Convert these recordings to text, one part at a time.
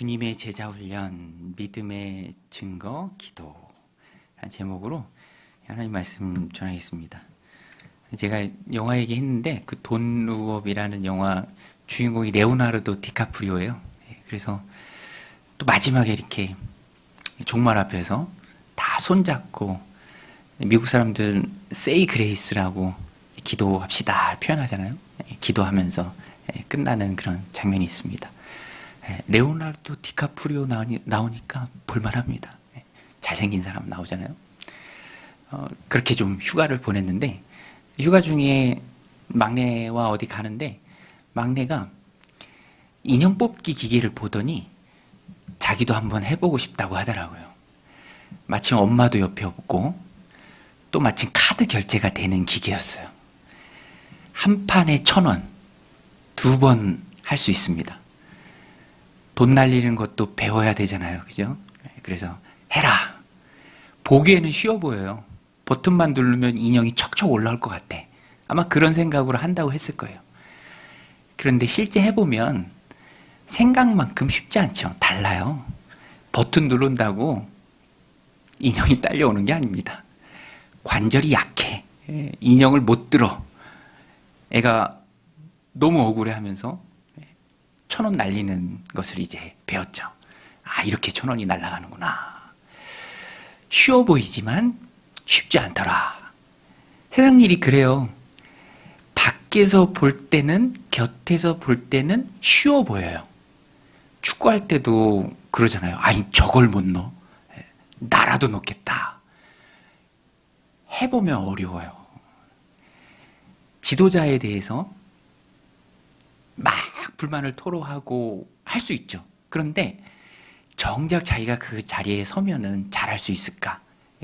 주님의 제자 훈련, 믿음의 증거, 기도 라는 제목으로 하나님 말씀 전하겠습니다. 제가 영화 얘기했는데 그 돈 룩업이라는 영화 주인공이 레오나르도 디카프리오예요. 그래서 또 마지막에 이렇게 종말 앞에서 다 손잡고 미국 사람들은 Say Grace라고 기도합시다 표현하잖아요. 기도하면서 끝나는 그런 장면이 있습니다. 레오나르도 디카프리오 나오니까 볼만합니다. 잘생긴 사람 나오잖아요. 그렇게 좀 휴가를 보냈는데 휴가 중에 막내와 어디 가는데 막내가 인형 뽑기 기계를 보더니 자기도 한번 해보고 싶다고 하더라고요. 마침 엄마도 옆에 없고 또 마침 카드 결제가 되는 기계였어요. 한 판에 1,000원 2번 할 수 있습니다. 돈 날리는 것도 배워야 되잖아요. 그죠? 그래서 해라. 보기에는 쉬워 보여요. 버튼만 누르면 인형이 척척 올라올 것 같아. 아마 그런 생각으로 한다고 했을 거예요. 그런데 실제 해보면 생각만큼 쉽지 않죠. 달라요. 버튼 누른다고 인형이 딸려오는 게 아닙니다. 관절이 약해. 인형을 못 들어. 애가 너무 억울해하면서 1,000원 날리는 것을 이제 배웠죠. 아, 이렇게 1,000원이 날아가는구나. 쉬워 보이지만 쉽지 않더라. 세상 일이 그래요. 밖에서 볼 때는, 곁에서 볼 때는 쉬워 보여요. 축구할 때도 그러잖아요. 아이, 저걸 못 넣어. 나라도 넣겠다. 해보면 어려워요. 지도자에 대해서 막 불만을 토로하고 할 수 있죠. 그런데 정작 자기가 그 자리에 서면은 잘할 수 있을까?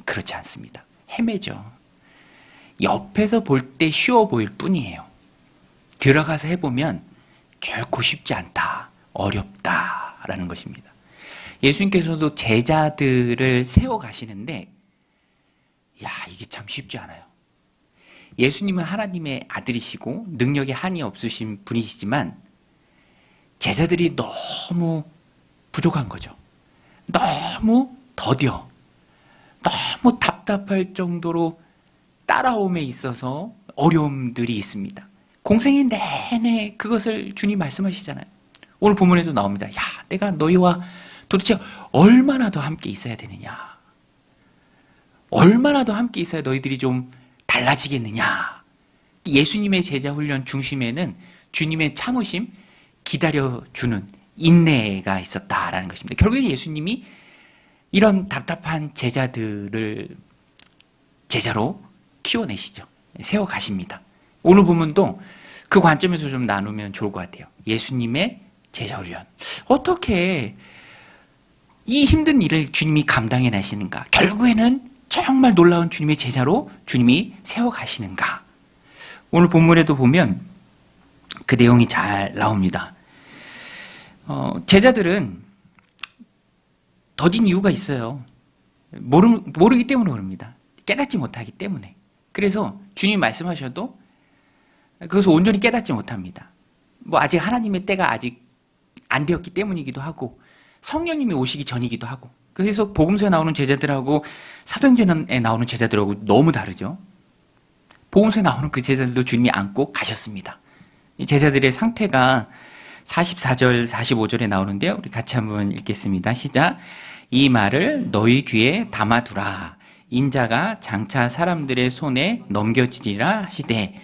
그렇지 않습니다. 헤매죠. 옆에서 볼 때 쉬워 보일 뿐이에요. 들어가서 해보면 결코 쉽지 않다. 어렵다라는 것입니다. 예수님께서도 제자들을 세워 가시는데 야, 이게 참 쉽지 않아요. 예수님은 하나님의 아들이시고 능력에 한이 없으신 분이시지만 제자들이 너무 부족한 거죠. 너무 더뎌. 너무 답답할 정도로 따라옴에 있어서 어려움들이 있습니다. 공생이 내내 그것을 주님 말씀하시잖아요. 오늘 본문에도 나옵니다. 야, 내가 너희와 도대체 얼마나 더 함께 있어야 되느냐. 얼마나 더 함께 있어야 너희들이 좀 달라지겠느냐. 예수님의 제자 훈련 중심에는 주님의 참으심, 기다려주는 인내가 있었다라는 것입니다. 결국엔 예수님이 이런 답답한 제자들을 제자로 키워내시죠. 세워가십니다. 오늘 본문도 그 관점에서 좀 나누면 좋을 것 같아요. 예수님의 제자 훈련. 어떻게 이 힘든 일을 주님이 감당해내시는가. 결국에는 정말 놀라운 주님의 제자로 주님이 세워가시는가. 오늘 본문에도 보면 그 내용이 잘 나옵니다. 제자들은 더딘 이유가 있어요. 모르기 때문에 그럽니다. 깨닫지 못하기 때문에. 그래서 주님 말씀하셔도 그것을 온전히 깨닫지 못합니다. 아직 하나님의 때가 아직 안 되었기 때문이기도 하고 성령님이 오시기 전이기도 하고 그래서 복음서에 나오는 제자들하고 사도행전에 나오는 제자들하고 너무 다르죠. 복음서에 나오는 그 제자들도 주님이 안고 가셨습니다. 이 제자들의 상태가 44절, 45절에 나오는데요. 우리 같이 한번 읽겠습니다. 시작. 이 말을 너희 귀에 담아두라. 인자가 장차 사람들의 손에 넘겨지리라 하시되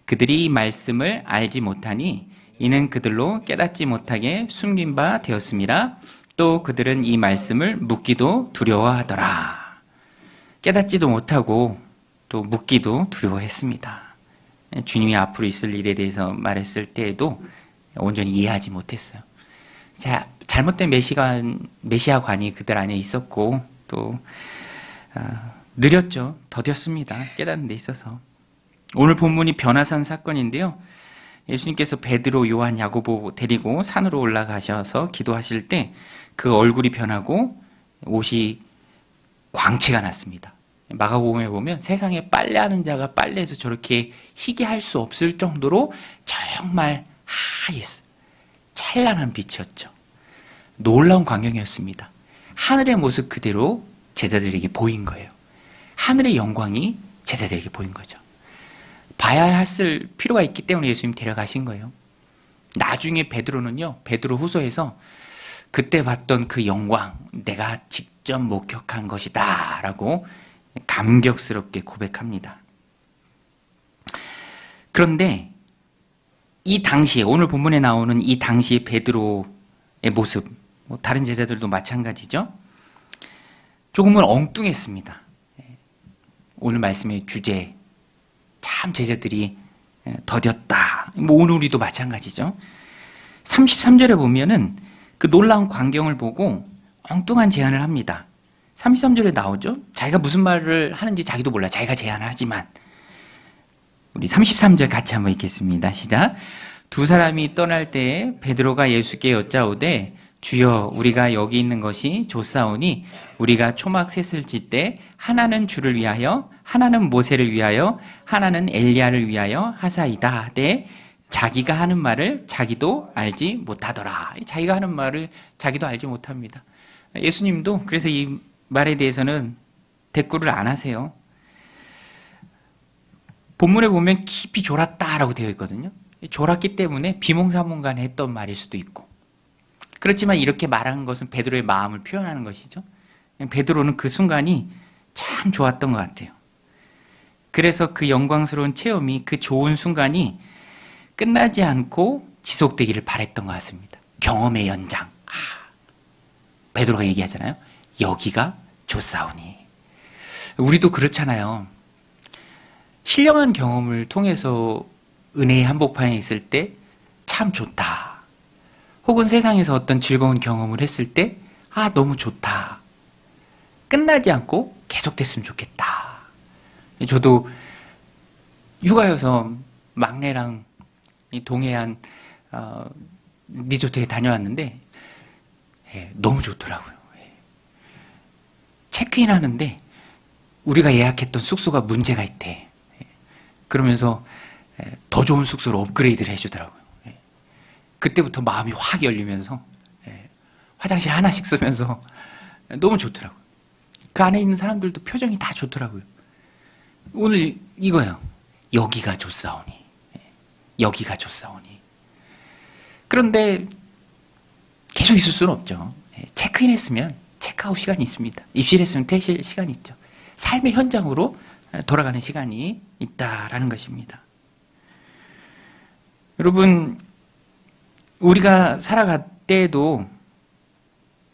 그들이 이 말씀을 알지 못하니 이는 그들로 깨닫지 못하게 숨긴 바 되었음이라. 또 그들은 이 말씀을 묻기도 두려워하더라. 깨닫지도 못하고 또 묻기도 두려워했습니다. 주님이 앞으로 있을 일에 대해서 말했을 때에도 온전히 이해하지 못했어요. 자, 잘못된 메시아관이 그들 안에 있었고 또 느렸죠. 더뎠습니다. 깨닫는 데 있어서. 오늘 본문이 변화산 사건인데요. 예수님께서 베드로, 요한, 야고보 데리고 산으로 올라가셔서 기도하실 때 그 얼굴이 변하고 옷이 광채가 났습니다. 마가복음에 보면 세상에 빨래하는 자가 빨래해서 저렇게 희게 할 수 없을 정도로 정말 하얘서 찬란한 빛이었죠. 놀라운 광경이었습니다. 하늘의 모습 그대로 제자들에게 보인 거예요. 하늘의 영광이 제자들에게 보인 거죠. 봐야 했을 필요가 있기 때문에 예수님 데려가신 거예요. 나중에 베드로는요, 베드로 후서에서 그때 봤던 그 영광, 내가 직접 목격한 것이다 라고 감격스럽게 고백합니다. 그런데 이 당시에, 오늘 본문에 나오는 이 당시의 베드로의 모습, 다른 제자들도 마찬가지죠. 조금은 엉뚱했습니다. 오늘 말씀의 주제, 참 제자들이 더뎠다. 오늘 우리도 마찬가지죠. 33절에 보면은 그 놀라운 광경을 보고 엉뚱한 제안을 합니다. 33절에 나오죠. 자기가 무슨 말을 하는지 자기도 몰라. 자기가 제안을 하지만. 우리 33절 같이 한번 읽겠습니다. 시작. 두 사람이 떠날 때에 베드로가 예수께 여짜오되 주여 우리가 여기 있는 것이 좋사오니 우리가 초막 셋을 칠 때 하나는 주를 위하여 하나는 모세를 위하여 하나는 엘리야를 위하여 하사이다 하되 자기가 하는 말을 자기도 알지 못하더라. 자기가 하는 말을 자기도 알지 못합니다. 예수님도 그래서 이 말에 대해서는 대꾸를 안 하세요. 본문에 보면 깊이 졸았다라고 되어 있거든요. 졸았기 때문에 비몽사몽간에 했던 말일 수도 있고, 그렇지만 이렇게 말하는 것은 베드로의 마음을 표현하는 것이죠. 베드로는 그 순간이 참 좋았던 것 같아요. 그래서 그 영광스러운 체험이, 그 좋은 순간이 끝나지 않고 지속되기를 바랬던 것 같습니다. 경험의 연장. 베드로가 얘기하잖아요. 여기가 좋사오니. 우리도 그렇잖아요. 신령한 경험을 통해서 은혜의 한복판에 있을 때 참 좋다. 혹은 세상에서 어떤 즐거운 경험을 했을 때 너무 좋다. 끝나지 않고 계속됐으면 좋겠다. 저도 휴가여서 막내랑 동해안 리조트에 다녀왔는데 너무 좋더라고요. 체크인 하는데 우리가 예약했던 숙소가 문제가 있대. 그러면서 더 좋은 숙소로 업그레이드를 해주더라고요. 그때부터 마음이 확 열리면서 화장실 하나씩 쓰면서 너무 좋더라고요. 그 안에 있는 사람들도 표정이 다 좋더라고요. 오늘 이거예요. 여기가 좋사오니. 여기가 좋사오니. 그런데 계속 있을 수는 없죠. 체크인 했으면 체크아웃 시간이 있습니다. 입실했으면 퇴실 시간이 있죠. 삶의 현장으로 돌아가는 시간이 있다라는 것입니다. 여러분, 우리가 살아갈 때에도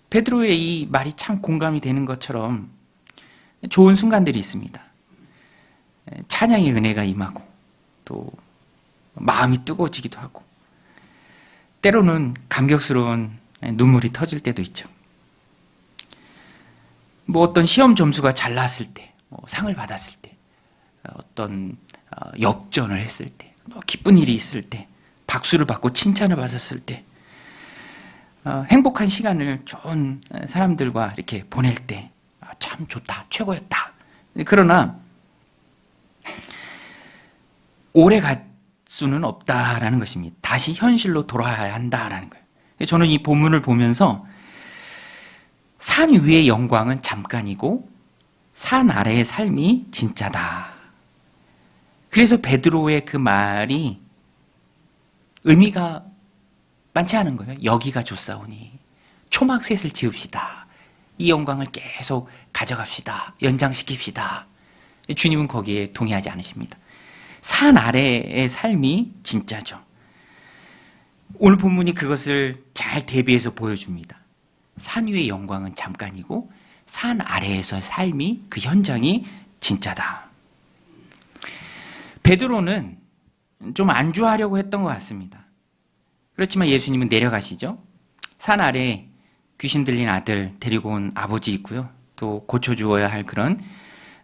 베드로의 이 말이 참 공감이 되는 것처럼 좋은 순간들이 있습니다. 찬양의 은혜가 임하고 또 마음이 뜨거워지기도 하고 때로는 감격스러운 눈물이 터질 때도 있죠. 어떤 시험 점수가 잘 나왔을 때, 상을 받았을 때, 어떤 역전을 했을 때, 기쁜 일이 있을 때, 박수를 받고 칭찬을 받았을 때, 행복한 시간을 좋은 사람들과 이렇게 보낼 때 참 좋다, 최고였다. 그러나 오래 갈 수는 없다라는 것입니다. 다시 현실로 돌아와야 한다라는 거예요. 저는 이 본문을 보면서 산 위의 영광은 잠깐이고 산 아래의 삶이 진짜다. 그래서 베드로의 그 말이 의미가 많지 않은 거예요. 여기가 좋사오니 초막셋을 지읍시다. 이 영광을 계속 가져갑시다. 연장시킵시다. 주님은 거기에 동의하지 않으십니다. 산 아래의 삶이 진짜죠. 오늘 본문이 그것을 잘 대비해서 보여줍니다. 산 위의 영광은 잠깐이고 산 아래에서 삶이, 그 현장이 진짜다. 베드로는 좀 안주하려고 했던 것 같습니다. 그렇지만 예수님은 내려가시죠. 산 아래 귀신 들린 아들 데리고 온 아버지 있고요. 또 고쳐주어야 할 그런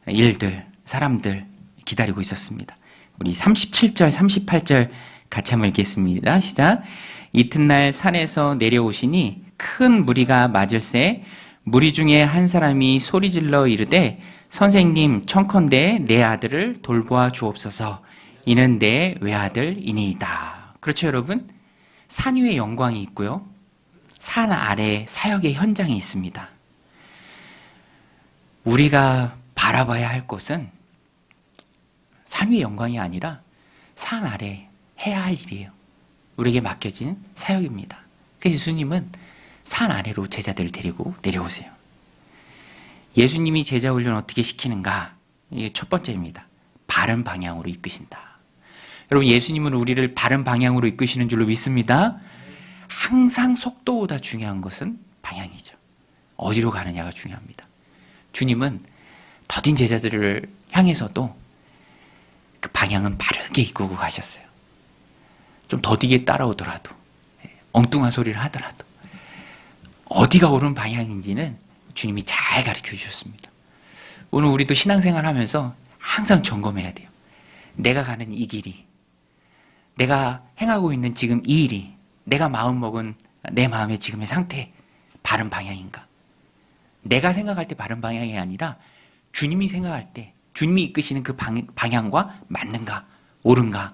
일들, 사람들 기다리고 있었습니다. 우리 37절, 38절 같이 한번 읽겠습니다. 시작. 이튿날 산에서 내려오시니 큰 무리가 맞을새 무리 중에 한 사람이 소리질러 이르되 선생님 청컨대 내 아들을 돌보아 주옵소서. 이는 내 외아들이니이다. 그렇죠, 여러분? 산 위에 영광이 있고요. 산 아래 사역의 현장이 있습니다. 우리가 바라봐야 할 곳은 산 위의 영광이 아니라 산 아래 해야 할 일이에요. 우리에게 맡겨진 사역입니다. 그래서 예수님은 산 아래로 제자들을 데리고 내려오세요. 예수님이 제자 훈련 어떻게 시키는가? 이게 첫 번째입니다. 바른 방향으로 이끄신다. 여러분, 예수님은 우리를 바른 방향으로 이끄시는 줄로 믿습니다. 항상 속도보다 중요한 것은 방향이죠. 어디로 가느냐가 중요합니다. 주님은 더딘 제자들을 향해서도 그 방향은 바르게 이끌고 가셨어요. 좀 더디게 따라오더라도, 엉뚱한 소리를 하더라도 어디가 옳은 방향인지는 주님이 잘 가르쳐 주셨습니다. 오늘 우리도 신앙생활 하면서 항상 점검해야 돼요. 내가 가는 이 길이, 내가 행하고 있는 지금 이 일이, 내가 마음먹은 내 마음의 지금의 상태, 바른 방향인가? 내가 생각할 때 바른 방향이 아니라 주님이 생각할 때, 주님이 이끄시는 그 방향과 맞는가, 옳은가?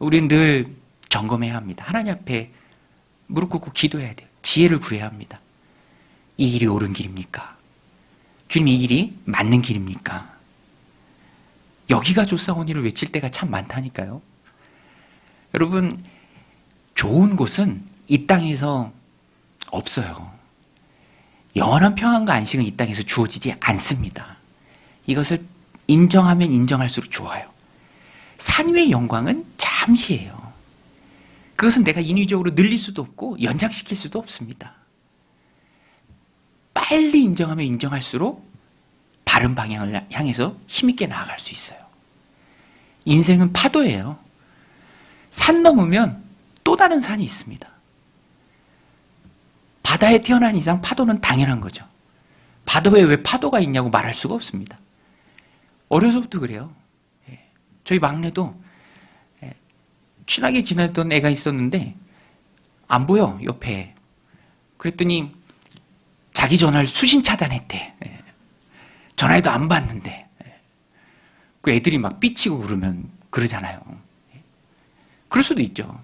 우리는 늘 점검해야 합니다. 하나님 앞에 무릎 꿇고 기도해야 돼요. 지혜를 구해야 합니다. 이 길이 옳은 길입니까? 주님, 이 길이 맞는 길입니까? 여기가 좋사오니를 외칠 때가 참 많다니까요. 여러분, 좋은 곳은 이 땅에서 없어요. 영원한 평안과 안식은 이 땅에서 주어지지 않습니다. 이것을 인정하면 인정할수록 좋아요. 산 위의 영광은 잠시예요. 그것은 내가 인위적으로 늘릴 수도 없고 연장시킬 수도 없습니다. 빨리 인정하면 인정할수록 바른 방향을 향해서 힘있게 나아갈 수 있어요. 인생은 파도예요. 산 넘으면 또 다른 산이 있습니다. 바다에 태어난 이상 파도는 당연한 거죠. 바다에 왜 파도가 있냐고 말할 수가 없습니다. 어려서부터 그래요. 저희 막내도 친하게 지내던 애가 있었는데 안 보여, 옆에. 그랬더니 자기 전화를 수신 차단했대. 전화해도 안 받는데. 그 애들이 막 삐치고 그러잖아요. 그럴 수도 있죠.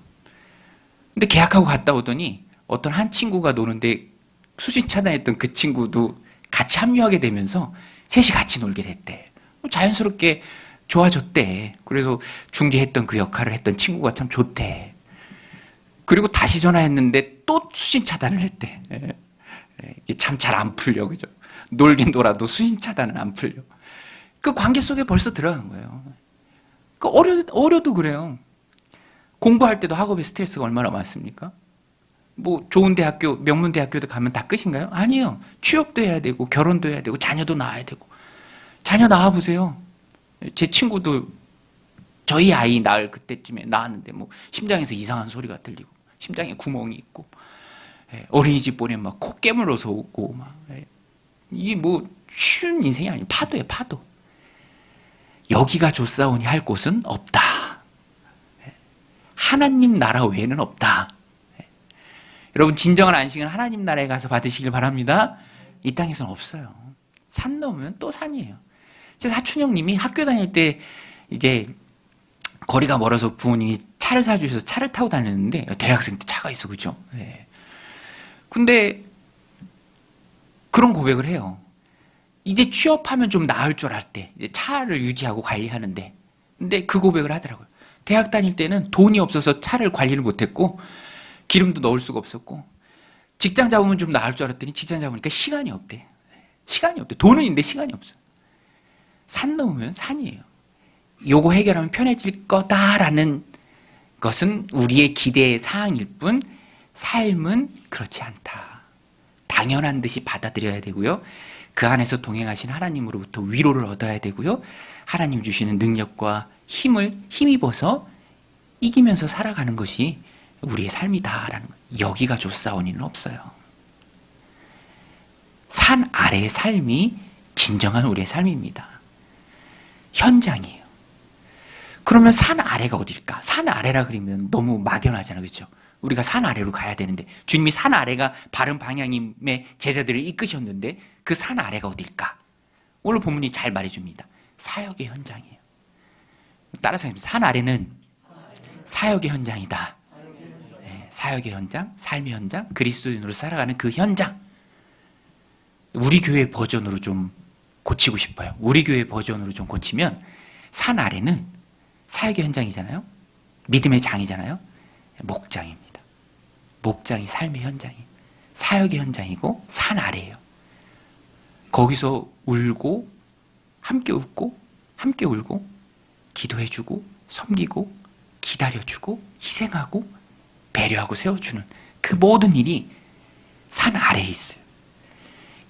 근데 계약하고 갔다 오더니 어떤 한 친구가 노는데 수신 차단했던 그 친구도 같이 합류하게 되면서 셋이 같이 놀게 됐대. 자연스럽게 좋아졌대. 그래서 중재했던 그 역할을 했던 친구가 참 좋대. 그리고 다시 전화했는데 또 수신 차단을 했대. 이게 참 잘 안 풀려, 그죠? 놀긴 놀아도 수신 차단은 안 풀려. 그 관계 속에 벌써 들어간 거예요. 그 어려도 그래요. 공부할 때도 학업에 스트레스가 얼마나 많습니까? 뭐 좋은 대학교, 명문 대학교도 가면 다 끝인가요? 아니에요. 취업도 해야 되고 결혼도 해야 되고 자녀도 낳아야 되고. 자녀 낳아보세요. 제 친구도 저희 아이 낳을 그때쯤에 낳았는데 뭐 심장에서 이상한 소리가 들리고 심장에 구멍이 있고 어린이집 보내면 막 코 깨물어서 오고 막 이게 뭐 쉬운 인생이 아니에요. 파도예요, 파도. 여기가 좋사오니 할 곳은 없다. 하나님 나라 외에는 없다. 여러분, 진정한 안식은 하나님 나라에 가서 받으시길 바랍니다. 이 땅에서는 없어요. 산 넘으면 또 산이에요. 제 사촌 형님이 학교 다닐 때 이제 거리가 멀어서 부모님이 차를 사주셔서 차를 타고 다녔는데, 대학생 때 차가 있어, 그죠? 근데 그런 고백을 해요. 이제 취업하면 좀 나을 줄 알 때, 이제 차를 유지하고 관리하는데, 근데 그 고백을 하더라고요. 대학 다닐 때는 돈이 없어서 차를 관리를 못했고, 기름도 넣을 수가 없었고, 직장 잡으면 좀 나을 줄 알았더니 직장 잡으니까 시간이 없대. 시간이 없대. 돈은 있는데 시간이 없어. 산 넘으면 산이에요. 요거 해결하면 편해질 거다라는 것은 우리의 기대의 사항일 뿐, 삶은 그렇지 않다. 당연한 듯이 받아들여야 되고요. 그 안에서 동행하신 하나님으로부터 위로를 얻어야 되고요. 하나님 주시는 능력과 힘을 힘입어서 이기면서 살아가는 것이 우리의 삶이다라는 거예요. 여기가 좋사오니는 없어요. 산 아래의 삶이 진정한 우리의 삶입니다. 현장이에요. 그러면 산 아래가 어딜까? 산 아래라 그러면 너무 막연하잖아요. 그렇죠? 우리가 산 아래로 가야 되는데 주님이 산 아래가 바른 방향임에 제자들을 이끄셨는데 그 산 아래가 어딜까? 오늘 본문이 잘 말해줍니다. 사역의 현장이에요. 따라서 산 아래는 사역의 현장이다. 사역의 현장, 삶의 현장, 그리스도인으로 살아가는 그 현장. 우리 교회 버전으로 좀 고치고 싶어요. 우리 교회 버전으로 좀 고치면 산 아래는 사역의 현장이잖아요. 믿음의 장이잖아요. 목장입니다. 목장이 삶의 현장이 사역의 현장이고 산 아래예요. 거기서 울고 함께 웃고 함께 울고 기도해주고 섬기고 기다려주고 희생하고 배려하고 세워주는 그 모든 일이 산 아래에 있어요.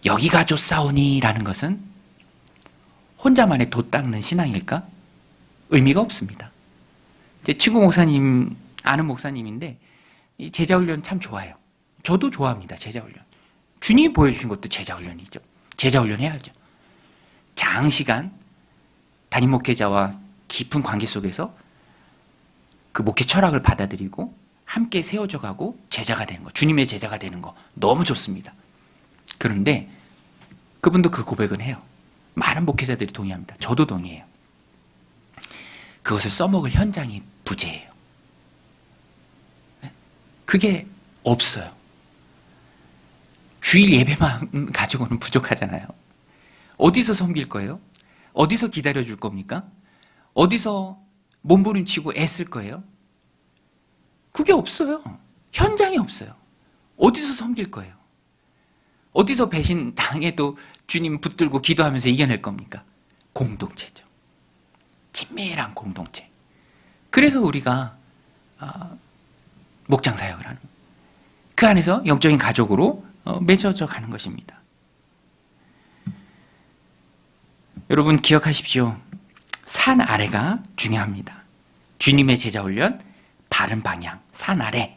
여기가 좋사오니라는 것은 혼자만의 돛 닦는 신앙일까? 의미가 없습니다. 제 친구 목사님, 아는 목사님인데 제자훈련 참 좋아해요. 저도 좋아합니다. 제자훈련. 주님이 보여주신 것도 제자훈련이죠. 제자훈련 해야죠. 장시간 담임 목회자와 깊은 관계 속에서 그 목회 철학을 받아들이고 함께 세워져 가고 제자가 되는 거, 주님의 제자가 되는 거 너무 좋습니다. 그런데 그분도 그 고백은 해요. 많은 목회자들이 동의합니다. 저도 동의해요. 그것을 써먹을 현장이 부재해요. 그게 없어요. 주일 예배만 가지고는 부족하잖아요. 어디서 섬길 거예요? 어디서 기다려줄 겁니까? 어디서 몸부림치고 애쓸 거예요? 그게 없어요. 현장이 없어요. 어디서 섬길 거예요? 어디서 배신 당해도 주님 붙들고 기도하면서 이겨낼 겁니까? 공동체죠. 친밀한 공동체. 그래서 우리가 목장 사역을 하는 거예요. 그 안에서 영적인 가족으로 맺어져 가는 것입니다. 여러분 기억하십시오. 산 아래가 중요합니다. 주님의 제자훈련, 바른 방향, 산 아래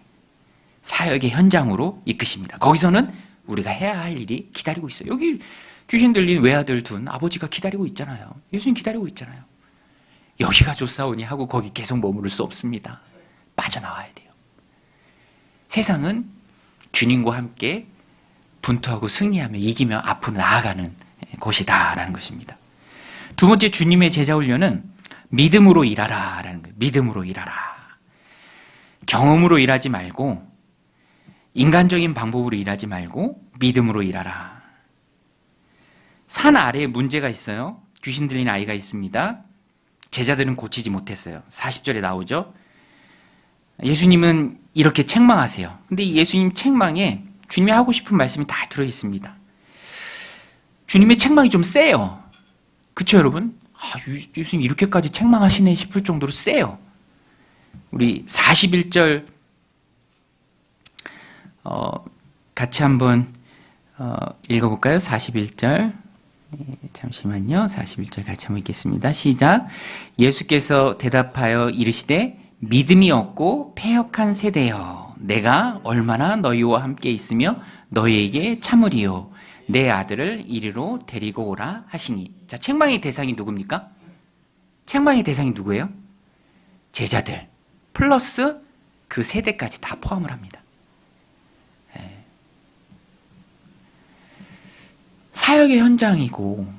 사역의 현장으로 이끄십니다. 거기서는 우리가 해야 할 일이 기다리고 있어요. 여기 귀신 들린 외아들 둔 아버지가 기다리고 있잖아요. 예수님 기다리고 있잖아요. 여기가 좋사오니 하고 거기 계속 머무를 수 없습니다. 빠져나와야 돼요. 세상은 주님과 함께 분투하고 승리하며 이기며 앞으로 나아가는 곳이다라는 것입니다. 두 번째 주님의 제자훈련은 믿음으로 일하라라는 거예요. 믿음으로 일하라. 경험으로 일하지 말고 인간적인 방법으로 일하지 말고 믿음으로 일하라. 산 아래에 문제가 있어요. 귀신 들린 아이가 있습니다. 제자들은 고치지 못했어요. 40절에 나오죠. 예수님은 이렇게 책망하세요. 근데 이 예수님 책망에 주님이 하고 싶은 말씀이 다 들어있습니다. 주님의 책망이 좀 세요. 그쵸 여러분? 예수님 이렇게까지 책망하시네 싶을 정도로 세요. 우리 41절 같이 한번 읽어볼까요? 41절 잠시만요. 41절 같이 한번 읽겠습니다. 시작. 예수께서 대답하여 이르시되 믿음이 없고 패역한 세대여 내가 얼마나 너희와 함께 있으며 너희에게 참으리요 내 아들을 이리로 데리고 오라 하시니. 자, 책망의 대상이 누굽니까? 책망의 대상이 누구예요? 제자들 플러스 그 세대까지 다 포함을 합니다. 사역의 현장이고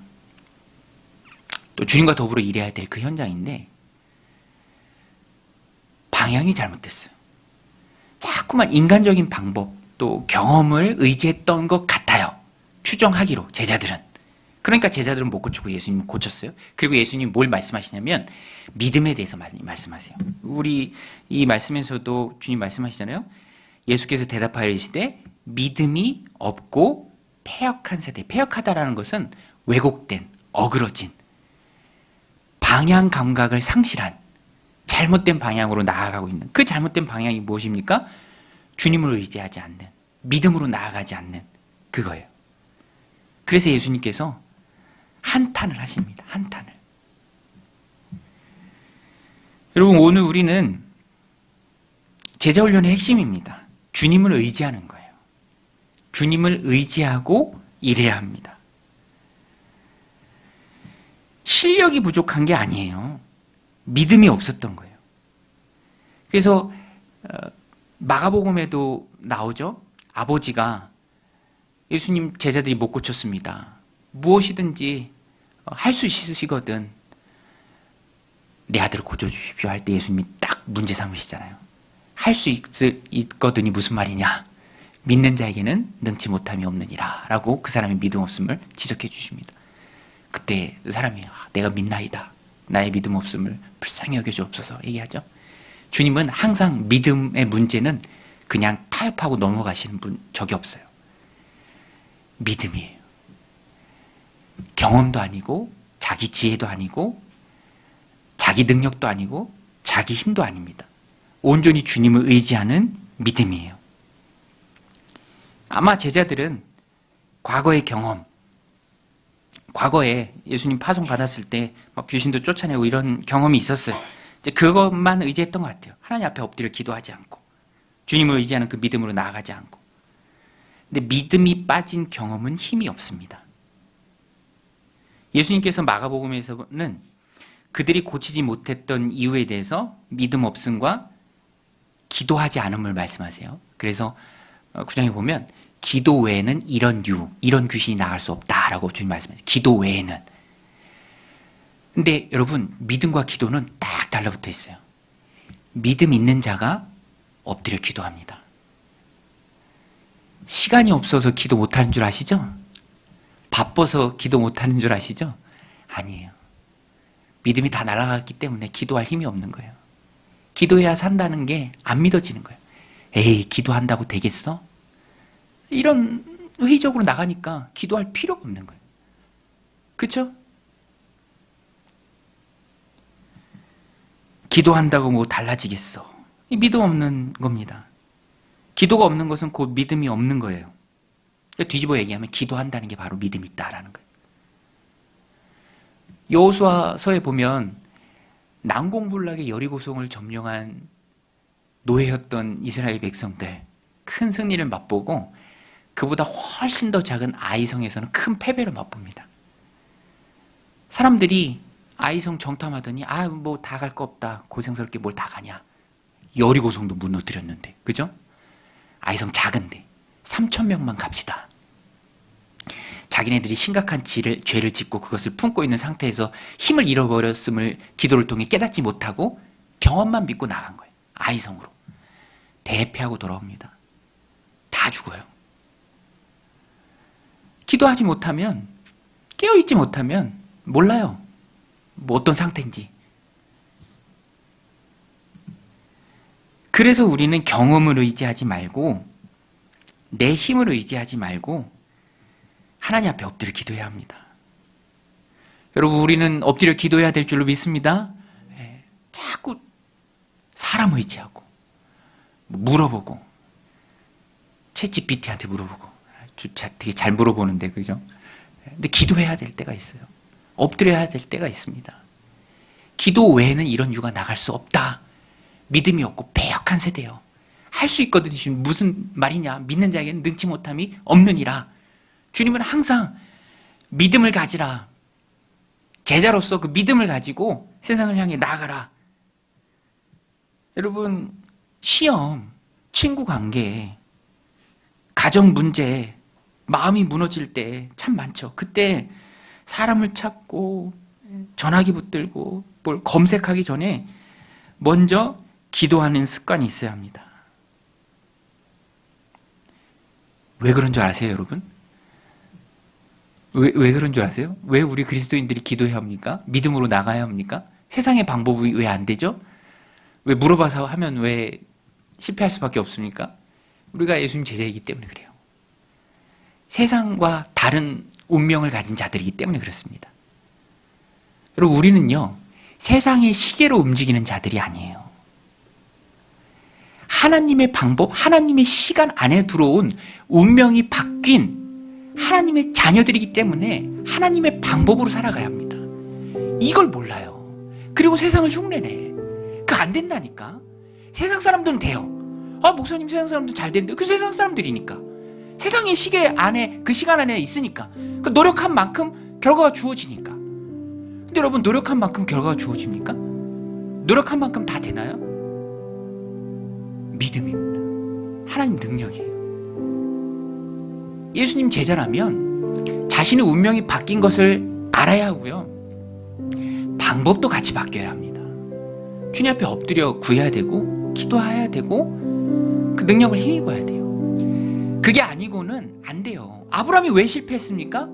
또 주님과 더불어 일해야 될 그 현장인데 방향이 잘못됐어요. 자꾸만 인간적인 방법 또 경험을 의지했던 것 같아요. 추정하기로 제자들은. 그러니까 제자들은 못 고치고 예수님은 고쳤어요. 그리고 예수님이 뭘 말씀하시냐면 믿음에 대해서 많이 말씀하세요. 우리 이 말씀에서도 주님 말씀하시잖아요. 예수께서 대답하여 이르시되 믿음이 없고 패역한 세대. 패역하다라는 것은 왜곡된, 어그러진, 방향 감각을 상실한 잘못된 방향으로 나아가고 있는 그 잘못된 방향이 무엇입니까? 주님을 의지하지 않는, 믿음으로 나아가지 않는 그거예요. 그래서 예수님께서 한탄을 하십니다. 한탄을. 여러분 오늘 우리는 제자훈련의 핵심입니다. 주님을 의지하는 거예요. 주님을 의지하고 일해야 합니다. 실력이 부족한 게 아니에요. 믿음이 없었던 거예요. 그래서 마가복음에도 나오죠. 아버지가 예수님 제자들이 못 고쳤습니다. 무엇이든지 할 수 있으시거든 내 아들을 고쳐주십시오 할 때 예수님이 딱 문제 삼으시잖아요. 할 수 있거든이 무슨 말이냐? 믿는 자에게는 능치 못함이 없느니라 라고 그 사람의 믿음 없음을 지적해 주십니다. 그때 그 사람이 내가 믿나이다. 나의 믿음 없음을 불쌍히 여겨주옵소서 얘기하죠. 주님은 항상 믿음의 문제는 그냥 타협하고 넘어가시는 적이 없어요. 믿음이에요. 경험도 아니고 자기 지혜도 아니고 자기 능력도 아니고 자기 힘도 아닙니다. 온전히 주님을 의지하는 믿음이에요. 아마 제자들은 과거의 경험, 과거에 예수님 파송 받았을 때 막 귀신도 쫓아내고 이런 경험이 있었어요. 이제 그것만 의지했던 것 같아요. 하나님 앞에 엎드려 기도하지 않고 주님을 의지하는 그 믿음으로 나아가지 않고. 근데 믿음이 빠진 경험은 힘이 없습니다. 예수님께서 마가복음에서는 그들이 고치지 못했던 이유에 대해서 믿음 없음과 기도하지 않음을 말씀하세요. 그래서 9장에 보면 기도 외에는 이런 귀신이 나갈 수 없다라고 주님 말씀하세요. 기도 외에는. 근데 여러분, 믿음과 기도는 딱 달라붙어 있어요. 믿음 있는 자가 엎드려 기도합니다. 시간이 없어서 기도 못하는 줄 아시죠? 바빠서 기도 못하는 줄 아시죠? 아니에요. 믿음이 다 날아갔기 때문에 기도할 힘이 없는 거예요. 기도해야 산다는 게 안 믿어지는 거예요. 에이, 기도한다고 되겠어? 이런 회의적으로 나가니까 기도할 필요가 없는 거예요. 그렇죠? 기도한다고 뭐 달라지겠어? 믿음 없는 겁니다. 기도가 없는 것은 곧 믿음이 없는 거예요. 뒤집어 얘기하면 기도한다는 게 바로 믿음이 있다라는 거예요. 여호수아서에 보면 난공불락의 여리고성을 점령한 노예였던 이스라엘 백성들 큰 승리를 맛보고 그보다 훨씬 더 작은 아이성에서는 큰 패배를 맛봅니다. 사람들이 아이성 정탐하더니 뭐 다 갈 거 없다. 고생스럽게 뭘 다 가냐. 여리고성도 무너뜨렸는데. 그죠? 아이성 작은데 3,000명만 갑시다. 자기네들이 심각한 죄를 짓고 그것을 품고 있는 상태에서 힘을 잃어버렸음을 기도를 통해 깨닫지 못하고 경험만 믿고 나간 거예요. 아이성으로. 대패하고 돌아옵니다. 다 죽어요. 기도하지 못하면, 깨어있지 못하면 몰라요. 뭐 어떤 상태인지. 그래서 우리는 경험을 의지하지 말고 내 힘을 의지하지 말고 하나님 앞에 엎드려 기도해야 합니다. 여러분, 우리는 엎드려 기도해야 될 줄로 믿습니다. 자꾸 사람 의지하고 물어보고 챗GPT한테 물어보고 되게 잘 물어보는데 그죠? 근데 기도해야 될 때가 있어요. 엎드려야 될 때가 있습니다. 기도 외에는 이런 유가 나갈 수 없다. 믿음이 없고 패역한 세대요. 할 수 있거든. 지금 무슨 말이냐. 믿는 자에게는 능치 못함이 없느니라. 주님은 항상 믿음을 가지라. 제자로서 그 믿음을 가지고 세상을 향해 나아가라. 여러분, 시험, 친구 관계, 가정 문제, 마음이 무너질 때 참 많죠. 그때 사람을 찾고 전화기 붙들고 뭘 검색하기 전에 먼저 기도하는 습관이 있어야 합니다. 왜 그런 줄 아세요, 여러분? 왜 그런 줄 아세요? 왜 우리 그리스도인들이 기도해야 합니까? 믿음으로 나가야 합니까? 세상의 방법이 왜 안 되죠? 왜 물어봐서 하면 왜 실패할 수밖에 없습니까? 우리가 예수님 제자이기 때문에 그래요. 세상과 다른 운명을 가진 자들이기 때문에 그렇습니다. 여러분, 우리는요, 세상의 시계로 움직이는 자들이 아니에요. 하나님의 방법, 하나님의 시간 안에 들어온 운명이 바뀐 하나님의 자녀들이기 때문에 하나님의 방법으로 살아가야 합니다. 이걸 몰라요. 그리고 세상을 흉내내. 그거 안 된다니까. 세상 사람들은 돼요. 목사님, 세상 사람들 잘 되는데. 그 세상 사람들이니까. 세상의 시계 안에, 그 시간 안에 있으니까. 그 노력한 만큼 결과가 주어지니까. 근데 여러분, 노력한 만큼 결과가 주어집니까? 노력한 만큼 다 되나요? 믿음입니다. 하나님 능력이에요. 예수님 제자라면 자신의 운명이 바뀐 것을 알아야 하고요. 방법도 같이 바뀌어야 합니다. 주님 앞에 엎드려 구해야 되고 기도해야 되고 그 능력을 힘입어야 돼요. 그게 아니고는 안 돼요. 아브라함이 왜 실패했습니까?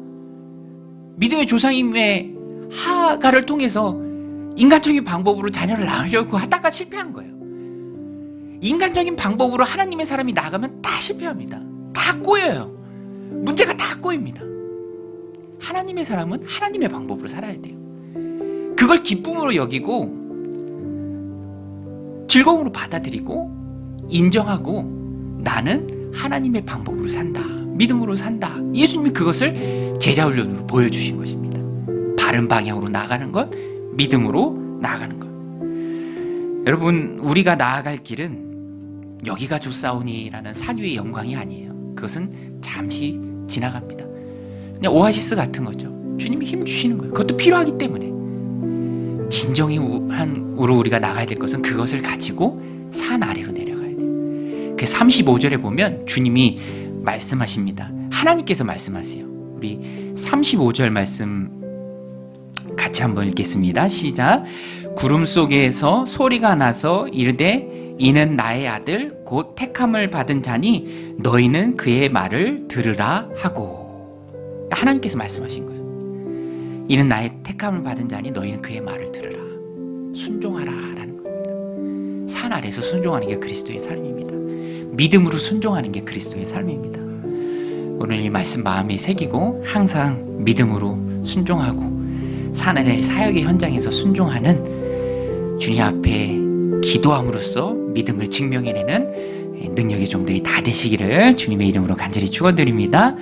믿음의 조상임의 하가를 통해서 인간적인 방법으로 자녀를 낳으려고 하다가 실패한 거예요. 인간적인 방법으로 하나님의 사람이 나가면 다 실패합니다. 다 꼬여요. 문제가 다 꼬입니다. 하나님의 사람은 하나님의 방법으로 살아야 돼요. 그걸 기쁨으로 여기고 즐거움으로 받아들이고 인정하고 나는 하나님의 방법으로 산다. 믿음으로 산다. 예수님이 그것을 제자훈련으로 보여주신 것입니다. 바른 방향으로 나아가는 것, 믿음으로 나아가는 것. 여러분, 우리가 나아갈 길은 여기가 좋사오니라는 산 위의 영광이 아니에요. 그것은 잠시 지나갑니다. 그냥 오아시스 같은 거죠. 주님이 힘 주시는 거예요. 그것도 필요하기 때문에. 진정으로 우리가 나가야 될 것은 그것을 가지고 산 아래로 내려가야 돼요. 그 35절에 보면 주님이 말씀하십니다. 하나님께서 말씀하세요. 우리 35절 말씀 같이 한번 읽겠습니다. 시작. 구름 속에서 소리가 나서 이르되 이는 나의 아들 곧 택함을 받은 자니 너희는 그의 말을 들으라 하고. 하나님께서 말씀하신 거예요. 이는 나의 택함을 받은 자니 너희는 그의 말을 들으라. 순종하라 라는 겁니다. 산 아래서 순종하는 게 그리스도의 삶입니다. 믿음으로 순종하는 게 그리스도의 삶입니다. 오늘 이 말씀 마음에 새기고 항상 믿음으로 순종하고 산 아래 사역의 현장에서 순종하는 주님 앞에 기도함으로써 믿음을 증명해내는 능력의 종들이 다 되시기를 주님의 이름으로 간절히 축원드립니다.